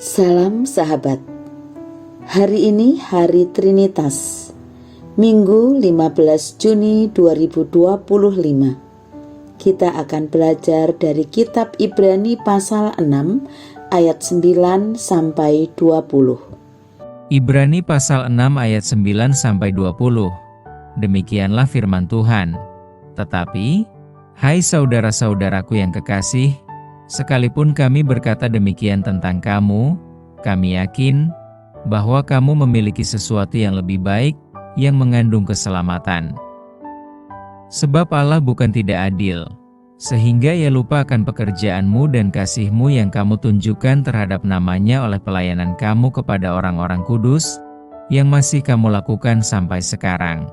Salam sahabat. Hari ini hari Trinitas, Minggu 15 Juni 2025. Kita akan belajar dari kitab Ibrani pasal 6 ayat 9 sampai 20. Ibrani pasal 6 ayat 9 sampai 20. Demikianlah firman Tuhan. Tetapi, hai saudara-saudaraku yang kekasih, sekalipun kami berkata demikian tentang kamu, kami yakin bahwa kamu memiliki sesuatu yang lebih baik, yang mengandung keselamatan. Sebab Allah bukan tidak adil, sehingga Ia lupa akan pekerjaanmu dan kasihmu yang kamu tunjukkan terhadap namanya oleh pelayanan kamu kepada orang-orang kudus, yang masih kamu lakukan sampai sekarang.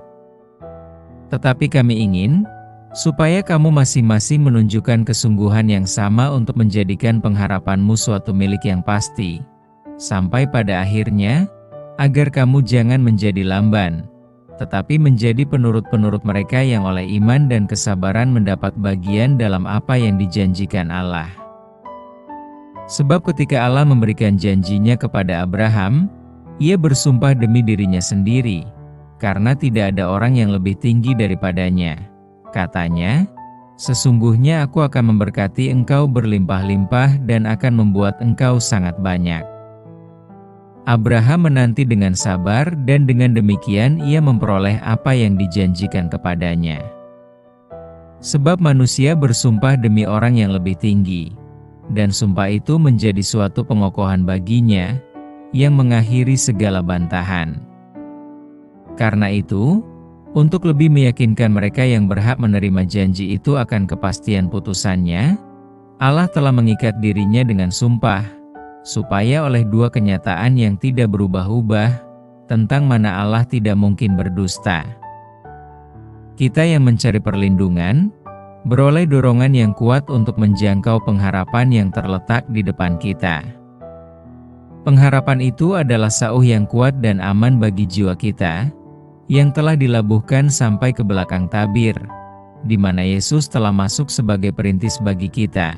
Tetapi kami ingin supaya kamu masing-masing menunjukkan kesungguhan yang sama untuk menjadikan pengharapanmu suatu milik yang pasti, sampai pada akhirnya, agar kamu jangan menjadi lamban, tetapi menjadi penurut-penurut mereka yang oleh iman dan kesabaran mendapat bagian dalam apa yang dijanjikan Allah. Sebab ketika Allah memberikan janjinya kepada Abraham, Ia bersumpah demi dirinya sendiri, karena tidak ada orang yang lebih tinggi daripadanya. Katanya, sesungguhnya aku akan memberkati engkau berlimpah-limpah dan akan membuat engkau sangat banyak. Abraham menanti dengan sabar dan dengan demikian ia memperoleh apa yang dijanjikan kepadanya. Sebab manusia bersumpah demi orang yang lebih tinggi, dan sumpah itu menjadi suatu pengokohan baginya, yang mengakhiri segala bantahan. Karena itu, untuk lebih meyakinkan mereka yang berhak menerima janji itu akan kepastian putusannya, Allah telah mengikat dirinya dengan sumpah, supaya oleh dua kenyataan yang tidak berubah-ubah, tentang mana Allah tidak mungkin berdusta, kita yang mencari perlindungan, beroleh dorongan yang kuat untuk menjangkau pengharapan yang terletak di depan kita. Pengharapan itu adalah sauh yang kuat dan aman bagi jiwa kita, yang telah dilabuhkan sampai ke belakang tabir, di mana Yesus telah masuk sebagai perintis bagi kita,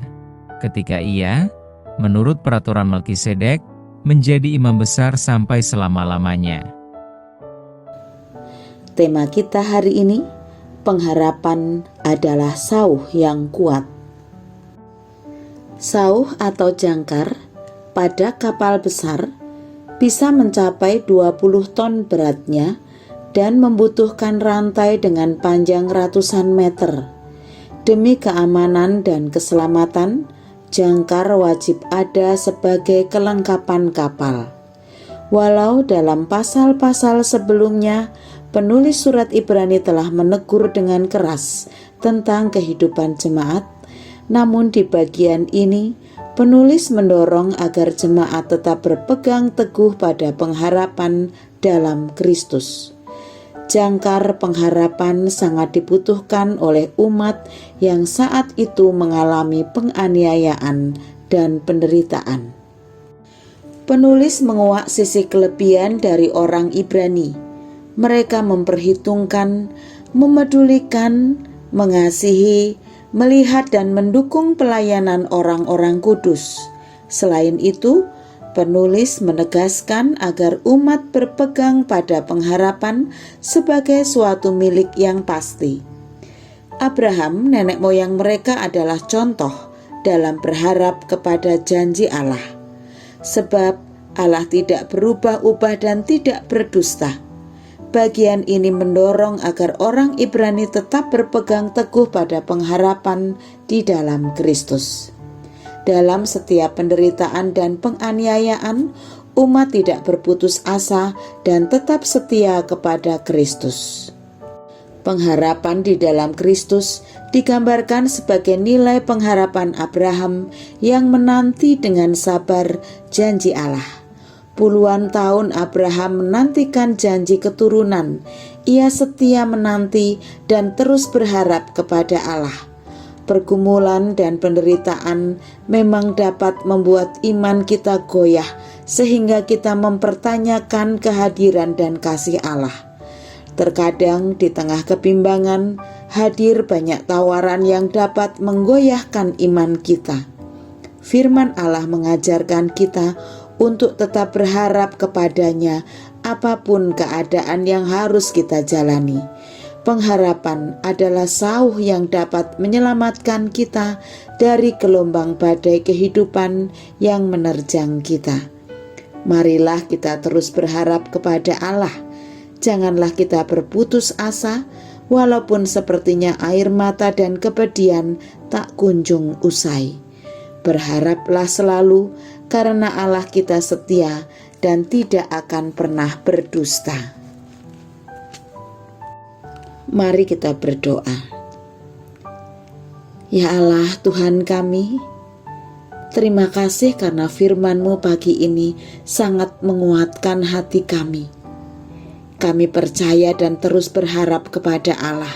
ketika Ia, menurut peraturan Melkisedek, menjadi imam besar sampai selama-lamanya. Tema kita hari ini, pengharapan adalah sauh yang kuat. Sauh atau jangkar pada kapal besar bisa mencapai 20 ton beratnya dan membutuhkan rantai dengan panjang ratusan meter. Demi keamanan dan keselamatan, jangkar wajib ada sebagai kelengkapan kapal. Walau dalam pasal-pasal sebelumnya, penulis surat Ibrani telah menegur dengan keras tentang kehidupan jemaat, namun di bagian ini, penulis mendorong agar jemaat tetap berpegang teguh pada pengharapan dalam Kristus. Jangkar pengharapan sangat dibutuhkan oleh umat yang saat itu mengalami penganiayaan dan penderitaan. Penulis menguak sisi kelebihan dari orang Ibrani. Mereka memperhitungkan, memedulikan, mengasihi, melihat dan mendukung pelayanan orang-orang kudus. Selain itu, penulis menegaskan agar umat berpegang pada pengharapan sebagai suatu milik yang pasti. Abraham, nenek moyang mereka, adalah contoh dalam berharap kepada janji Allah. Sebab Allah tidak berubah-ubah dan tidak berdusta. Bagian ini mendorong agar orang Ibrani tetap berpegang teguh pada pengharapan di dalam Kristus. Dalam setiap penderitaan dan penganiayaan, umat tidak berputus asa dan tetap setia kepada Kristus. Pengharapan di dalam Kristus digambarkan sebagai nilai pengharapan Abraham yang menanti dengan sabar janji Allah. Puluhan tahun Abraham menantikan janji keturunan. Ia setia menanti dan terus berharap kepada Allah. Pergumulan dan penderitaan memang dapat membuat iman kita goyah, sehingga kita mempertanyakan kehadiran dan kasih Allah. Terkadang di tengah kebimbangan, hadir banyak tawaran yang dapat menggoyahkan iman kita. Firman Allah mengajarkan kita untuk tetap berharap kepadanya apapun keadaan yang harus kita jalani. Pengharapan adalah sauh yang dapat menyelamatkan kita dari gelombang badai kehidupan yang menerjang kita. Marilah kita terus berharap kepada Allah. Janganlah kita berputus asa, walaupun sepertinya air mata dan kepedihan tak kunjung usai. Berharaplah selalu, karena Allah kita setia dan tidak akan pernah berdusta. Mari kita berdoa. Ya Allah, Tuhan kami, terima kasih karena firman-Mu pagi ini sangat menguatkan hati kami. Kami percaya dan terus berharap kepada Allah.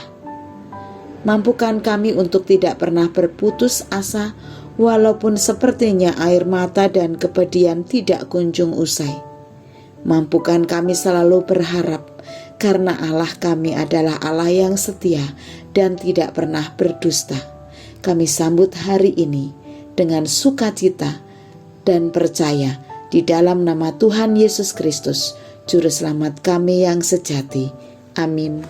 Mampukan kami untuk tidak pernah berputus asa, walaupun sepertinya air mata dan kepedihan tidak kunjung usai. Mampukan kami selalu berharap, karena Allah kami adalah Allah yang setia dan tidak pernah berdusta. Kami sambut hari ini dengan sukacita dan percaya di dalam nama Tuhan Yesus Kristus, Juru Selamat kami yang sejati. Amin.